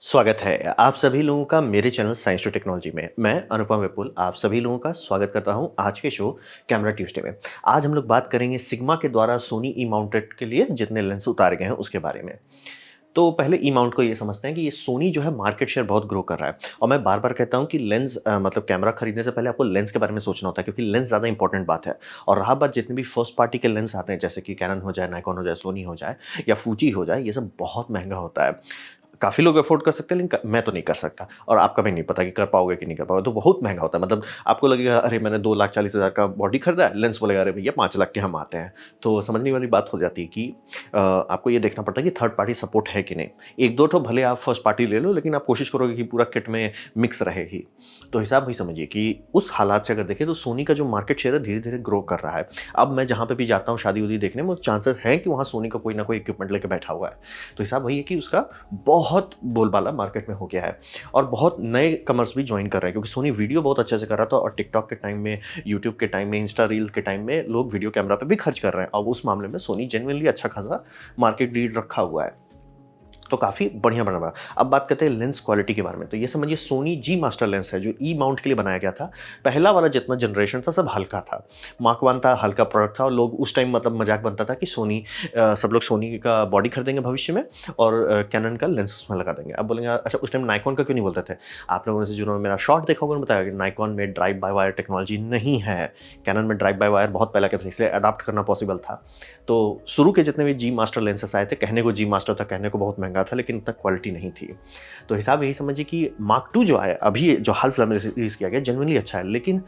स्वागत है आप सभी लोगों का मेरे चैनल साइंस टू टेक्नोलॉजी में। मैं अनुपम विपुल आप सभी लोगों का स्वागत करता हूं आज के शो कैमरा ट्यूसडे में। आज हम लोग बात करेंगे सिग्मा के द्वारा सोनी ई माउंटेड के लिए जितने लेंस उतारे गए हैं उसके बारे में। तो पहले ई माउंट को ये समझते हैं कि ये सोनी जो है मार्केट शेयर बहुत ग्रो कर रहा है। और मैं बार-बार कहता हूं कि लेंस मतलब कैमरा खरीदने से पहले आपको लेंस के बारे में सोचना होता है क्योंकि लेंस ज़्यादा इंपॉर्टेंट बात है। और रहा बात जितने भी फर्स्ट पार्टी के लेंस आते हैं जैसे कि कैनन हो जाए, निकॉन हो जाए, सोनी हो जाए या फूजी हो जाए, ये सब बहुत महँगा होता है। काफ़ी लोग अफ़ोर्ड कर सकते हैं लेकिन क मैं तो नहीं कर सकता और आपका भी नहीं पता कि कर पाओगे कि नहीं कर पाओगे, तो बहुत महँगा होता है। मतलब आपको लगेगा अरे मैंने 2,40,000 का बॉडी खरीदा है, लेंस बोलेगा अरे भैया 5 लाख के हम आते हैं। तो समझने वाली बात हो जाती है कि आपको ये देखना पड़ता है कि थर्ड पार्टी सपोर्ट है कि नहीं। 1-2 ठो भले आप फर्स्ट पार्टी ले लो लेकिन आप कोशिश करोगे कि पूरा किट में मिक्स रहे ही। तो हिसाब वही समझिए कि उस हालात से अगर देखें तो सोनी का जो मार्केट शेयर है धीरे-धीरे ग्रो कर रहा है। अब मैं जहाँ पे भी जाता हूँ शादी-वादी देखने में चांसेस हैं कि वहाँ सोनी का कोई ना कोई इक्विपमेंट लेके बैठा हुआ है। तो हिसाब वही है कि उसका बहुत बोलबाला मार्केट में हो गया है और बहुत नए कमर्स भी ज्वाइन कर रहे हैं क्योंकि सोनी वीडियो बहुत अच्छे से कर रहा था और टिकटॉक के टाइम में, यूट्यूब के टाइम में, इंस्टा रील के टाइम में लोग वीडियो कैमरा पे भी खर्च कर रहे हैं और उस मामले में सोनी जेन्युइनली अच्छा खासा मार्केट लीड रखा हुआ है। तो काफ़ी बढ़िया बना हुआ। अब बात करते हैं लेंस क्वालिटी के बारे में। तो ये समझिए सोनी जी मास्टर लेंस है जो ई माउंट के लिए बनाया गया था। पहला वाला जितना जनरेशन था सब हल्का था। मार्क 1 था, हल्का प्रोडक्ट था और लोग उस टाइम मतलब मज़ाक बनता था कि सोनी सब लोग सोनी का बॉडी खरीदेंगे भविष्य में और कैनन का लेंस उसमें लगा देंगे। अब बोलेंगे अच्छा उस टाइम नाइकॉन का क्यों नहीं बोलते थे? आप लोगों में से जिन्होंने मेरा शॉर्ट देखा होगा उन्होंने बताया कि नाइकॉन में ड्राइव बाय वायर टेक्नोलॉजी नहीं है। कैनन में ड्राइव बाय वायर बहुत पहले के थे इसलिए अडॉप्ट करना पॉसिबल था। तो शुरू के जितने भी जी मास्टर लेंसेस आए थे, कहने को जी मास्टर था, कहने को बहुत महँगा था लेकिन उतना क्वालिटी नहीं थी। तो हिसाब यही समझिए कि मार्क 2 जो आया अभी जो हाल फिलहाल में रिलीज़ किया गया जेनुइनली अच्छा है लेकिन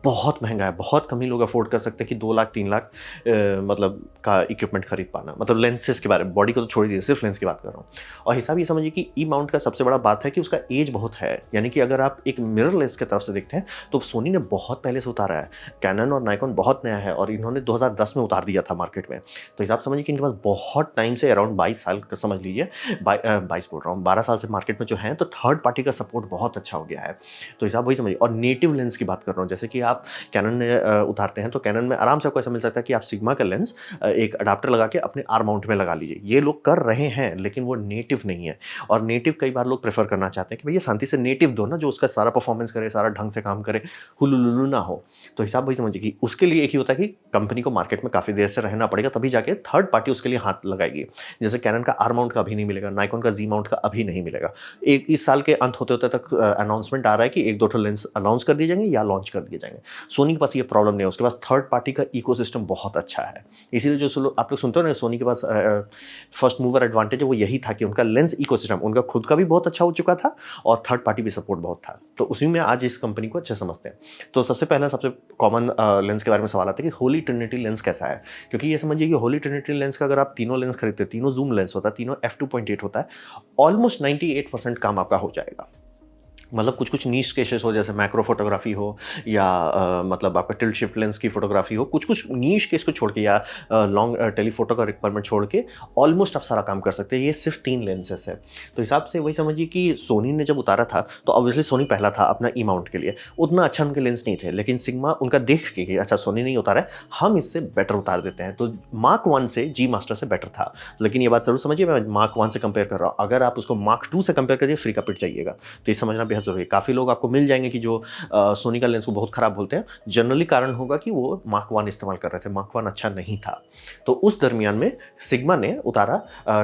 बहुत महँगा है। बहुत कम ही लोग अफ़ोर्ड कर सकते हैं कि 2 लाख 3 लाख मतलब का इक्विपमेंट खरीद पाना। मतलब लेंसेज़ के बारे में, बॉडी को तो छोड़ ही दीजिए, सिर्फ़ लेंस की बात कर रहा हूँ। और हिसाब ये समझिए कि ई माउंट का सबसे बड़ा बात है कि उसका ऐज बहुत है। यानी कि अगर आप एक मिररलेस की तरफ से देखते हैं तो सोनी ने बहुत पहले से उतारा है। कैनन और नाइकॉन बहुत नया है और इन्होंने 2010 में उतार दिया था मार्केट में। तो हिसाब समझिए कि इनके पास बहुत टाइम से अराउंड 22 साल का समझ लीजिए 22 बोल रहा हूँ 12 साल से मार्केट में जो हैं तो थर्ड पार्टी का सपोर्ट बहुत अच्छा हो गया है। तो हिसाब वही समझिए और नेटिव लेंस की बात कर रहा हूँ जैसे कि आप कैनन में उतारते हैं तो कैनन में आराम से आपको ऐसा मिल सकता है कि आप सिग्मा का लेंस एक अडाप्टर लगा के अपने आर माउंट में लगा लीजिए। ये लोग कर रहे हैं लेकिन वो नेटिव नहीं है और नेटिव कई बार लोग प्रेफर करना चाहते हैं कि भैया शांति से नेटिव दो ना जो उसका सारा परफॉर्मेंस करे, सारा ढंग से काम करे, हुलुलुलु ना हो। तो हिसाब वही समझिए कि उसके लिए एक ही होता है कि कंपनी को मार्केट में काफ़ी देर से रहना पड़ेगा तभी जाके थर्ड पार्टी उसके लिए हाथ लगाएगी। जैसे कैनन का आर माउंट का अभी नहीं मिलेगा, नाइकॉन का जी माउंट का अभी नहीं मिलेगा। एक इस साल के अंत होते-होते तक अनाउंसमेंट आ रहा है कि 1-2 ठो लेंस अनाउंस कर दिए जाएँगे या लॉन्च कर दिए जाएँगे। सोनी के पास ये प्रॉब्लम नहीं है, उसके पास थर्ड पार्टी का इकोसिस्टम बहुत अच्छा है। इसीलिए जो सो आप लोग सुनते हो ना सोनी के पास फर्स्ट मूवर एडवांटेज है वो यही था कि उनका लेंस इकोसिस्टम उनका खुद का भी बहुत अच्छा हो चुका था और थर्ड पार्टी भी सपोर्ट बहुत था। तो उसी में आज इस कंपनी को अच्छे समझते हैं। तो सबसे पहला सबसे कॉमन लेंस के बारे में सवाल आता है कि होली ट्रिनिटी लेंस कैसा है? क्योंकि ये समझिए कि होली ट्रिनिटी लेंस का अगर आप तीनों लेंस खरीदते हैं, तीनों ज़ूम लेंस होता है, तीनों f2.8 होता है, ऑलमोस्ट 98% काम आपका हो जाएगा। मतलब कुछ-कुछ नीश केसेस हो जैसे मैक्रो फ़ोटोग्राफ़ी हो या मतलब आपका टिल्ट शिफ्ट लेंस की फ़ोटोग्राफ़ी हो, कुछ-कुछ नीश केस को छोड़ के या लॉन्ग टेलीफ़ोटो का रिक्वायरमेंट छोड़ के ऑलमोस्ट आप सारा काम कर सकते हैं। ये सिर्फ़ 3 लेंसेज़ है। तो हिसाब से वही समझिए कि सोनी ने जब उतारा था, तो ऑब्वियसली सोनी पहला था अपना ई माउंट के लिए। उतना अच्छा उनके लेंस नहीं थे, लेकिन सिग्मा उनका देख के कि अच्छा सोनी नहीं उतारा है, हम इससे बेटर उतार देते हैं। तो मार्क 1 से जी मास्टर से बेटर था। लेकिन ये बात ज़रूर समझिए मैं मार्क 1 से कंपेयर कर रहा हूँ। अगर आप उसको मार्क 2 से कंपेयर करिए, फ्री का पिट जाइएगा। तो ये समझना बेहद ज़रूरी है। काफ़ी लोग आपको मिल जाएँगे कि जो सोनी का लेंस को बहुत खराब बोलते हैं। जनरली कारण होगा कि वो मार्क 1 इस्तेमाल कर रहे थे, मार्क 1 अच्छा नहीं था। तो उस दरमियान में सिग्मा ने उतारा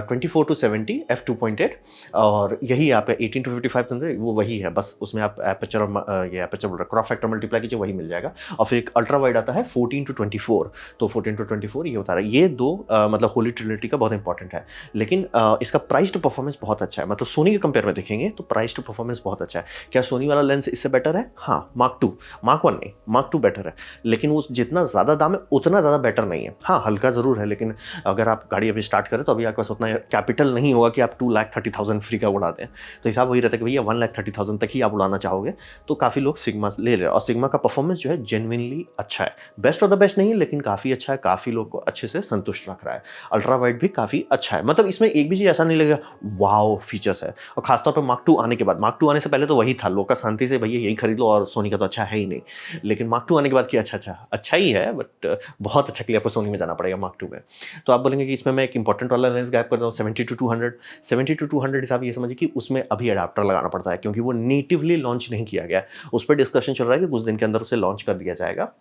24 टू 70 f2.8 और यही यहाँ पे 18 टू 55 वो वही है, बस उसमें आप एपर्चर ये एपर्चर बोल रहा क्रॉस फैक्टर मल्टीप्लाई कीजिए वही मिल जाएगा और फिर एक अल्ट्रा वाइड आता है 14 टू 24 तो 14 टू 24 ये उतारा। ये दो मतलब होली ट्रिनिटी का बहुत इंपॉर्टेंट है। लेकिन इसका प्राइस टू परफॉर्मेंस बहुत अच्छा है। मतलब सोनी के कंपेयर में देखेंगे तो प्राइस टू परफॉर्मेंस बहुत अच्छा है। क्या सोनी वाला लेंस इससे बेटर है? हाँ, मार्क 2, मार्क 1 नहीं, मार्क 2 बेटर है। लेकिन वो जितना ज़्यादा दाम है उतना ज़्यादा बेटर नहीं है। हाँ, हल्का ज़रूर है लेकिन अगर आप गाड़ी अभी स्टार्ट करें तो अभी आपके पास उतना कैपिटल नहीं होगा कि आप 2,30,000 फ्री का उड़ा दें। तो हिसाब वही रहता है कि भैया 1,30,000 तक ही आप उड़ाना चाहोगे तो काफ़ी लोग सिग्मा ले रहे हैं और सिग्मा का परफॉर्मेंस जो है जेन्युइनली अच्छा है। बेस्ट ऑफ द बेस्ट नहीं है लेकिन काफ़ी अच्छा है, काफ़ी लोग को अच्छे से संतुष्ट रख रहा है। अल्ट्रा वाइड भी काफ़ी अच्छा है। मतलब इसमें एक भी चीज़ ऐसा नहीं लगेगा वाओ फीचर्स है और खासतौर पे मार्क 2 आने के बाद, मार्क 2 आने से पहले तो वही था, लोग का शांति से भैया यही खरीद लो और सोनी का तो अच्छा है ही नहीं। लेकिन मार्क टू आने के बाद कि अच्छा ही है, बट बहुत अच्छा के लिए आपको सोनी में जाना पड़ेगा मार्क टू में। तो आप बोलेंगे कि इसमें मैं एक इंपॉर्टेंट वाला लेंस गायब कर दूँ 70-200 हिसाब ये समझिए कि उसमें अभी अडाप्टर लगाना पड़ता है, क्योंकि वो नेटिवली लॉन्च नहीं किया गया है। उस पर डिस्कशन चल रहा है कि कुछ दिन के अंदर उसे लॉन्च कर दिया जाएगा।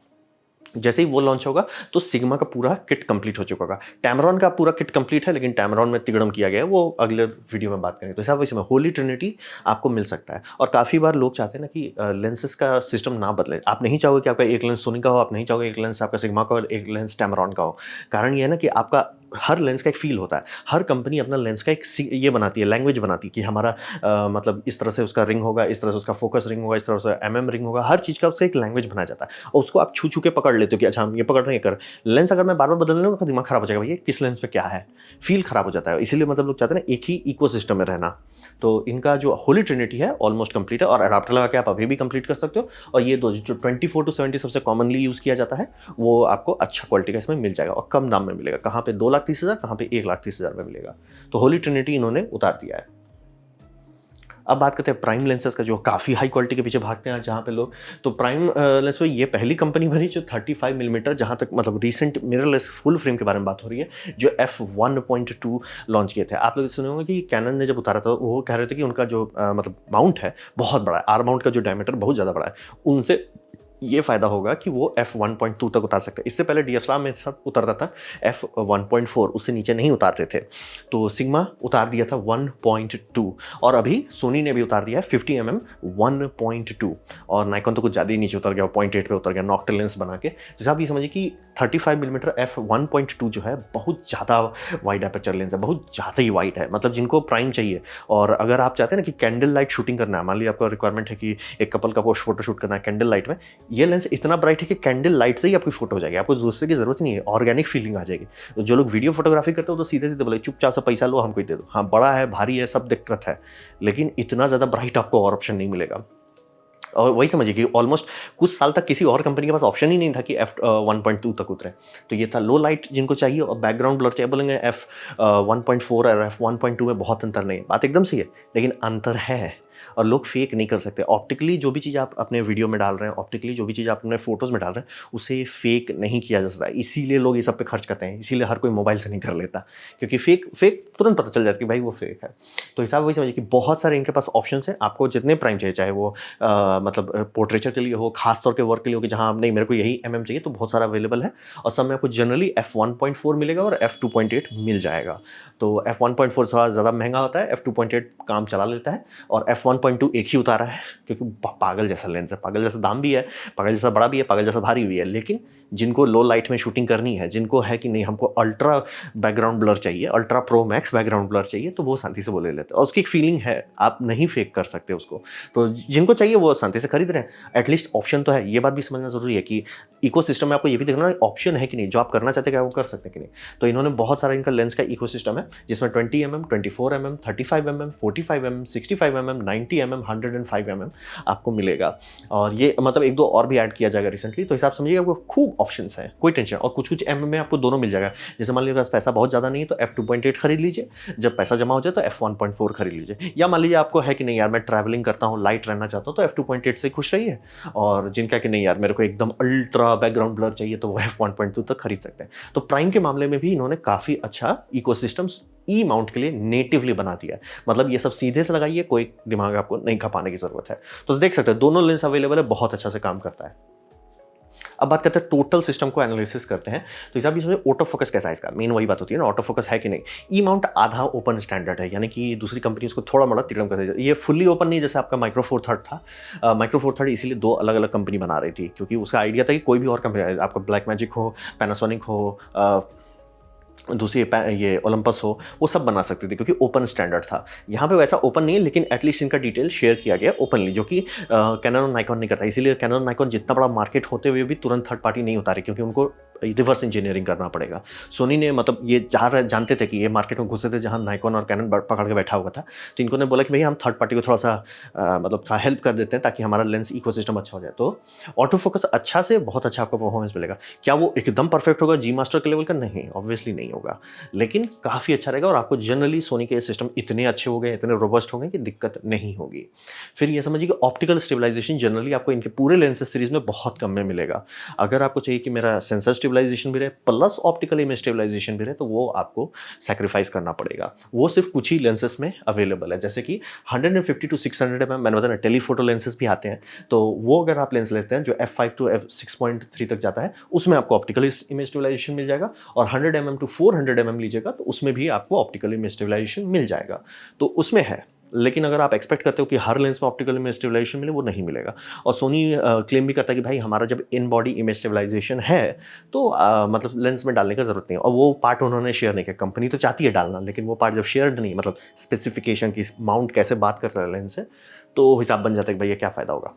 जैसे ही वो लॉन्च होगा तो सिग्मा का पूरा किट कंप्लीट हो चुका होगा। टैमरॉन का पूरा किट कंप्लीट है, लेकिन टैमरॉन में तिगड़म किया गया है, वो अगले वीडियो में बात करेंगे। तो हिसाब इसमें होली ट्रिनिटी आपको मिल सकता है। और काफ़ी बार लोग चाहते हैं ना कि लेंसेज का सिस्टम ना बदले। आप नहीं चाहोगे कि आपका एक लेंस सोनी का हो, आप नहीं चाहोगे एक लेंस आपका सिग्मा का हो, एक लेंस टैमरॉन का हो। कारण ये है ना कि आपका हर लेंस का एक फील होता है। हर कंपनी अपना लेंस का एक ये बनाती है, लैंग्वेज बनाती है कि हमारा मतलब इस तरह से उसका रिंग होगा, इस तरह से उसका फोकस रिंग होगा, इस तरह से रिंग होगा। हर चीज़ का उसका एक लैंग्वेज बनाया जाता है और उसको आप छू छू के पकड़ लेते हो कि अच्छा हम ये पकड़ रहे हैं कर। लेंस अगर मैं बार बार बदल लूँगा तो दिमाग खराब हो जाएगा, भैया किस लेंस पे क्या है, फील खराब हो जाता है। इसीलिए मतलब लोग चाहते हैं ना एक ही इकोसिस्टम में रहना। तो इनका जो होली ट्रिनिटी है ऑलमोस्ट कंप्लीट है, और अडाप्टर लगा के आप अभी भी कंप्लीट कर सकते हो। और ये दो जो 24-70 सबसे कॉमनली यूज़ किया जाता है, वो आपको अच्छा क्वालिटी का इसमें मिल जाएगा और कम दाम में मिलेगा। कहाँ पे 2,30,000, कहाँ पे 1,30,000 में मिलेगा। तो होली ट्रिनिटी इन्होंने उतार दिया है। अब बात करते हैं प्राइम लेंसेज का, जो काफ़ी हाई क्वालिटी के पीछे भागते हैं जहाँ पे लोग। तो प्राइम लेंस में ये पहली कंपनी बनी जो 35 मिलीमीटर, जहाँ तक मतलब रिसेंट मिररलेस फुल फ्रेम के बारे में बात हो रही है, जो f1.2 लॉन्च किए थे। आप लोग सुने होंगे कि कैनन ने जब उतारा था वो कह रहे थे कि उनका जो मतलब माउंट है बहुत बड़ा है, आर माउंट का जो डायमीटर बहुत ज़्यादा बड़ा है, उनसे ये फ़ायदा होगा कि वो f1.2 तक उतार सकते हैं। इससे पहले डीएसएलआर में सब उतरता था f1.4, उससे नीचे नहीं उतारते थे। तो सिग्मा उतार दिया था 1.2, और अभी सोनी ने भी उतार दिया है 50 mm 1.2, और नाइकॉन तो कुछ ज़्यादा ही नीचे उतर गया, 0.8 पे उतर गया नॉक्टिल लेंस बना के। जैसे आप ये समझिए कि 35 मिलीमीटर f1.2 जो है बहुत ज़्यादा वाइड एपर्चर लेंस है, बहुत ज़्यादा ही वाइड है। मतलब जिनको प्राइम चाहिए, और अगर आप चाहते हैं ना कि कैंडल लाइट शूटिंग करना है, मान लीजिए आपका रिक्वायरमेंट है कि एक कपल का पोस्ट फोटो शूट करना है कैंडल लाइट में, ये लेंस इतना ब्राइट है कि कैंडल लाइट से ही आपकी फोटो हो जाएगी, आपको दूसरे की जरूरत नहीं है, ऑर्गेनिक फीलिंग आ जाएगी। तो जो लोग वीडियो फोटोग्राफी करते हो तो सीधे सीधे बोले चुपचाप से पैसा लो हमको ही दे दो, हाँ बड़ा है भारी है सब दिक्कत है, लेकिन इतना ज़्यादा ब्राइट आपको और ऑप्शन नहीं मिलेगा। और वही समझिए कि ऑलमोस्ट कुछ साल तक किसी और कंपनी के पास ऑप्शन ही नहीं था कि f1.2 तक उतरे। तो ये था लो लाइट जिनको चाहिए और बैकग्राउंड ब्लर चाहिए, बोलेंगे f1.4 और f1.2 में बहुत अंतर नहीं है, बात एकदम सही है, लेकिन अंतर है और लोग फेक नहीं कर सकते। ऑप्टिकली जो भी चीज़ आप अपने वीडियो में डाल रहे हैं, ऑप्टिकली जो भी चीज़ आप अपने फोटोज़ में डाल रहे हैं, उसे फेक नहीं किया जा सकता। इसीलिए लोग ये सब पे खर्च करते हैं, इसीलिए हर कोई मोबाइल से नहीं कर लेता, क्योंकि फेक तुरंत पता चल जाता है कि भाई वो फेक है। तो हिसाब वही समझिए कि बहुत सारे इनके पास ऑप्शन हैं, आपको जितने प्राइम चाहिए, चाहे वो मतलब पोर्ट्रेचर के लिए हो, खास तौर के वर्क के लिए हो कि जहाँ नहीं मेरे को यही चाहिए, तो बहुत सारा अवेलेबल है। और सब में आपको जनरली f1.4 मिलेगा और f2.8 मिल जाएगा। तो f1.4 थोड़ा ज़्यादा महंगा होता है, f2.8 काम चला लेता है, और f1.2 एक ही उतारा है क्योंकि पागल जैसा लेंस है, पागल जैसा दाम भी है, पागल जैसा बड़ा भी है, पागल जैसा भारी भी है। लेकिन जिनको लो लाइट में शूटिंग करनी है, जिनको है कि नहीं हमको अल्ट्रा बैकग्राउंड ब्लर चाहिए, ultra pro max background blur चाहिए, तो वो शांति से वो ले लेते हैं, और उसकी एक फीलिंग है, आप नहीं फेक कर सकते उसको। तो जिनको चाहिए वो शांति से खरीद रहे हैं, एटलीस्ट ऑप्शन तो है। ये बात भी समझना जरूरी है कि इकोसिस्टम में आपको ये भी देखना ऑप्शन है कि नहीं, जो आप करना चाहते हैं क्या वो कर सकते हैं कि नहीं। तो इन्होंने बहुत सारा इनका लेंस का इकोसिस्टम है, जिसमें 20 mm, 24 mm, 35 mm, 45 mm, 65 mm, 90 mm, 105 mm आपको मिलेगा। और ये मतलब एक दो और भी ऐड किया जाएगा रिसेंटली। तो हिसाब समझिए आपको खूब ऑप्शंस हैं, कोई टेंशन। और कुछ एम में आपको दोनों मिल जाएगा। जैसे मान लीजिए पैसा बहुत ज़्यादा नहीं है तो f2.8 खरीद लीजिए, जब पैसा जमा हो जाए तो f1.4 खरीद लीजिए। या मान लीजिए आपको है कि नहीं यार मैं ट्रैवलिंग करता हूँ, लाइट रहना चाहता हूँ, तो f2.8 से खुश रहिए। और जिनका कि नहीं यार मेरे को एकदम अल्ट्रा बैकग्राउंड ब्लर चाहिए, तो वो f1.2 तक खरीद सकते हैं। तो प्राइम के मामले में भी इन्होंने काफ़ी अच्छा इकोसिस्टम ई माउंट के लिए नेटिवली बना दिया है। मतलब ये सब सीधे से लगाइए, कोई दिमाग आपको नहीं खपाने की जरूरत है। तो देख सकते हैं दोनों लेंस अवेलेबल है, बहुत अच्छा से काम करता है। अब बात करते हैं टोटल सिस्टम को एनालिसिस करते हैं। तो हिसाब से ऑटो फोकस कैसा है इसका, मेन वही बात होती है ना, ऑटो फोकस है कि नहीं। ई माउंट आधा ओपन स्टैंडर्ड है, यानी कि दूसरी कंपनी उसको थोड़ा मोड़ा तिकड़म कर देती है। ये फुल्ली ओपन नहीं, जैसे आपका माइक्रो फोर थर्ड था। माइक्रो फोर थर्ड इसीलिए दो अलग अलग कंपनी बना रही थी, क्योंकि उसका आइडिया था कि कोई भी और कंपनी, आपका ब्लैक मैजिक हो, पैनासोनिक हो, दूसरी ये ओलंपस हो, वो सब बना सकते थे क्योंकि ओपन स्टैंडर्ड था। यहाँ पे वैसा ओपन नहीं है, लेकिन एटलीस्ट इनका डिटेल शेयर किया गया ओपनली, जो कि कैनन और नाइकॉन नहीं करता। इसीलिए कैनन और नाइकॉन जितना बड़ा मार्केट होते हुए भी तुरंत थर्ड पार्टी नहीं उतारे, क्योंकि उनको रिवर्स इंजीनियरिंग करना पड़ेगा। सोनी ने मतलब ये जानते थे कि ये मार्केट में घुसे थे जहाँ नाइकॉन और कैनन पकड़ के बैठा हुआ था, तो इनको ने बोला कि भैया हम थर्ड पार्टी को थोड़ा-सा मतलब थोड़ा हेल्प कर देते हैं ताकि हमारा लेंस इकोसिस्टम अच्छा हो जाए। तो ऑटो फोकस अच्छा से बहुत अच्छा आपको परफॉर्मेंस मिलेगा। क्या वो एकदम परफेक्ट होगा जी मास्टर के लेवल का? नहीं, ऑब्वियसली नहीं होगा। लेकिन काफ़ी अच्छा रहेगा और आपको जनरली सोनी के सिस्टम इतने अच्छे हो गए, इतने रोबस्ट हो गए कि दिक्कत नहीं होगी। फिर ये समझिए कि ऑप्टिकल स्टेबलाइजेशन जनरली आपको इनके पूरे लेंसेज सीरीज़ में बहुत कम में मिलेगा। अगर आपको चाहिए कि मेरा सेंसर स्टेबलाइजेशन भी रहे प्लस ऑप्टिकल इमेज स्टेबलाइजेशन भी रहे, तो वो आपको सैक्रिफाइस करना पड़ेगा। वो सिर्फ कुछ ही लेंसेज में अवेलेबल है, जैसे कि 150 टू 600 एमएम मैंने बताया ना, टेलीफोटो लेंसेज भी आते हैं। तो वो अगर आप लेंस लेते हैं जो f5 टू f6.3 तक जाता है, उसमें आपको ऑप्टिकल इमेज स्टेबलाइजेशन मिल जाएगा। और 100 mm टू 400 mm लीजिएगा तो उसमें भी आपको ऑप्टिकल इमेज स्टेबलाइजेशन मिल जाएगा। तो उसमें है। लेकिन अगर आप एक्सपेक्ट करते हो कि हर लेंस में ऑप्टिकल इमेज स्टेबलाइजेशन मिले, वो नहीं मिलेगा। और सोनी क्लेम भी करता है कि भाई हमारा जब इन बॉडी इमेज स्टेबलाइजेशन है तो मतलब लेंस में डालने का जरूरत नहीं है। और वो पार्ट उन्होंने शेयर नहीं किया। कंपनी तो चाहती है डालना, लेकिन वो पार्ट जब शेयर नहीं, मतलब स्पेसिफिकेशन की माउंट कैसे बात करता है लेंस से, तो हिसाब बन जाता है कि भैया क्या फ़ायदा होगा।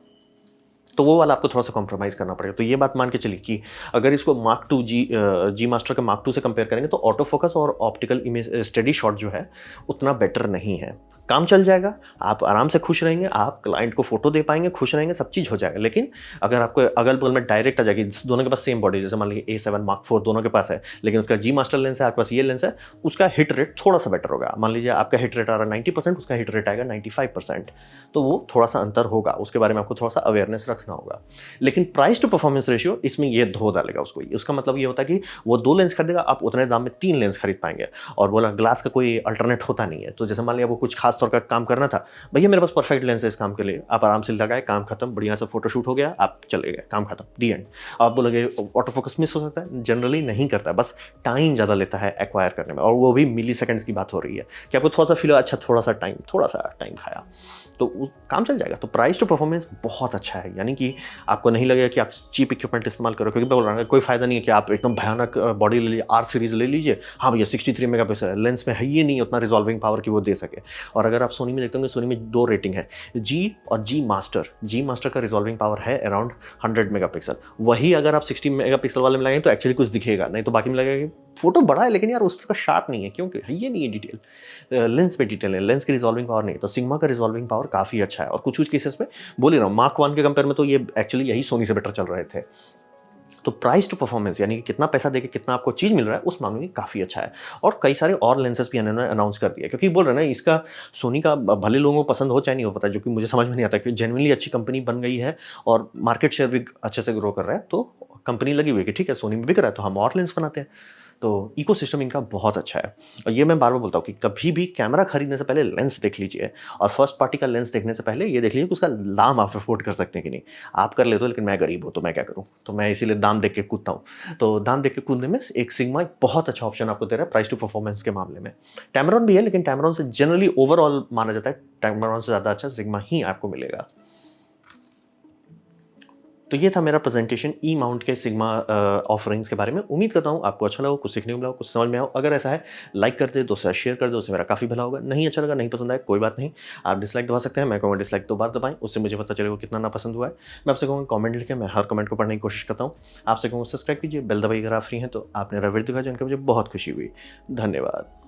तो वो वाला आपको थोड़ा-सा कॉम्प्रोमाइज़ करना पड़ेगा। तो ये बात मान के चलिए कि अगर इसको मार्क टू जी मास्टर के मार्क टू से कंपेयर करेंगे तो ऑटो फोकस और ऑप्टिकल इमेज स्टेडी शॉट जो है, उतना बेटर नहीं है। काम चल जाएगा, आप आराम से खुश रहेंगे, आप क्लाइंट को फ़ोटो दे पाएँगे, खुश रहेंगे, सब चीज़ हो जाएगा। लेकिन अगर आपको अगल-बगल में डायरेक्ट आ जाएगी, दोनों के पास सेम बॉडी, जैसे मान लीजिए A7 मार्क 4 दोनों के पास है, लेकिन उसका जी मास्टर लेंस है, आपके पास ये लेंस है, उसका हिट रेट थोड़ा-सा बेटर होगा। मान लीजिए आपका हिट रेट आ रहा है 90%, उसका हिट रेट आएगा 95%। तो वो थोड़ा-सा अंतर होगा, उसके बारे में आपको थोड़ा-सा अवेयरनेस रखना होगा। लेकिन प्राइस टू परफॉर्मेंस रेशियो इसमें ये धो डालेगा उसको। उसका मतलब ये होता है कि वो 2 लेंस खरीदेगा, आप उतने दाम में 3 लेंस खरीद पाएँगे। और बोला ग्लास का कोई अल्टरनेट होता नहीं है। तो जैसे मान लिया आपको कुछ खास तौर का काम करना था, भैया मेरे पास परफेक्ट लेंस है इस काम के लिए। आप आराम से लगाए, काम खत्म, बढ़िया से फोटोशूट हो गया, आप चले गए, काम खत्म, दी एंड। आप बोलोगे ऑटो फोकस मिस हो सकता है, जनरली नहीं करता है, बस टाइम ज़्यादा लेता है एक्वायर करने में, और वो भी मिलीसेकंड्स की बात हो रही है कि आपको थोड़ा-सा फील हो, अच्छा थोड़ा-सा टाइम खाया। तो काम चल जाएगा। तो प्राइस टू परफॉर्मेंस बहुत अच्छा है, यानी कि आपको नहीं लगेगा कि आप चीप इक्विपमेंट इस्तेमाल करो, क्योंकि बोल रहा हूँ कोई फायदा नहीं है कि आप एकदम भयानक बॉडी ले लीजिए, आर सीरीज ले लीजिए, हाँ भैया 63 मेगापिक्सल लेंस में है, ये नहीं उतना रिजॉल्विंग पावर की वो दे सके। और अगर आप सोनी में देखते होंगे, सोनी में 2 रेटिंग है, जी और जी मास्टर का रिजॉल्विंग पावर है अराउंड 100 मेगापिक्सल। वही अगर आप 60 मेगापिक्सल वाले में लगाएंगे तो एक्चुअली कुछ दिखेगा नहीं, तो बाकी में लगेगा कि फोटो बड़ा है लेकिन यार उस तरह का शार्प नहीं है, क्योंकि ये नहीं है डिटेल, लेंस पे डिटेल है, लेंस की रिजॉल्विंग पावर नहीं है। तो सिग्मा का रिजॉल्विंग पावर काफ़ी अच्छा है, और कुछ केसेस में बोल ही रहा हूँ मार्क 1 के कंपेयर में तो ये एक्चुअली यही सोनी से बेटर चल रहे थे। तो प्राइस टू परफॉर्मेंस यानी कि कितना पैसा देके कितना आपको चीज़ मिल रहा है, उस मामले में काफ़ी अच्छा है। और कई सारे और लेंसेज भी इन्होंने अनाउंस कर दिया, क्योंकि बोल रहे हैं ना इसका सोनी का भले लोगों को पसंद हो चाहे नहीं हो, पता है जो कि मुझे समझ में नहीं आता कि जेन्युइनली अच्छी कंपनी बन गई है और मार्केट शेयर भी अच्छे से ग्रो कर रहा है, तो कंपनी लगी हुई है कि ठीक है सोनी में बिक रहा है तो हम और लेंस बनाते हैं। तो इकोसिस्टम इनका बहुत अच्छा है। और ये मैं बार-बार बोलता हूँ कि कभी भी कैमरा खरीदने से पहले लेंस देख लीजिए, और फर्स्ट पार्टी का लेंस देखने से पहले ये देख लीजिए कि उसका दाम आप अफ़ोर्ड कर सकते हैं कि नहीं। आप कर लेते हो, लेकिन मैं गरीब हूँ तो मैं क्या करूँ? तो मैं इसीलिए दाम देख के कूदता हूँ। तो दाम देख के कूदने में एक सिग्मा एक बहुत अच्छा ऑप्शन आपको दे रहा है प्राइस टू परफॉर्मेंस के मामले में। टैमरॉन भी है, लेकिन टैमरॉन से जनरली ओवरऑल माना जाता है टैमरॉन से ज़्यादा अच्छा सिग्मा ही आपको मिलेगा। तो ये था मेरा प्रेजेंटेशन ई माउंट के सिग्मा ऑफरिंग्स के बारे में। उम्मीद करता हूँ आपको अच्छा लगा, कुछ सीखने को मिला हो, कुछ समझ में आओ। अगर ऐसा है लाइक कर दे, दोस्तों शेयर कर दो, उससे मेरा काफ़ी भला होगा। नहीं अच्छा लगा, नहीं पसंद आया, कोई बात नहीं, आप डिसलाइक दबा सकते हैं। मैं कहूँगा डिसलाइक 2 बार दबाएं, उससे मुझे पता चलेगा कितना ना पसंद हुआ है। मैं आपसे कहूँगा कमेंट लिखें, मैं हर कमेंट को पढ़ने की कोशिश करता हूँ। आपसे कहूँगा सब्सक्राइब कीजिए, बेल दबाइए अगर आप फ्री हैं तो। आपने मेरा वीडियो दिखा जानकर मुझे बहुत खुशी हुई। धन्यवाद।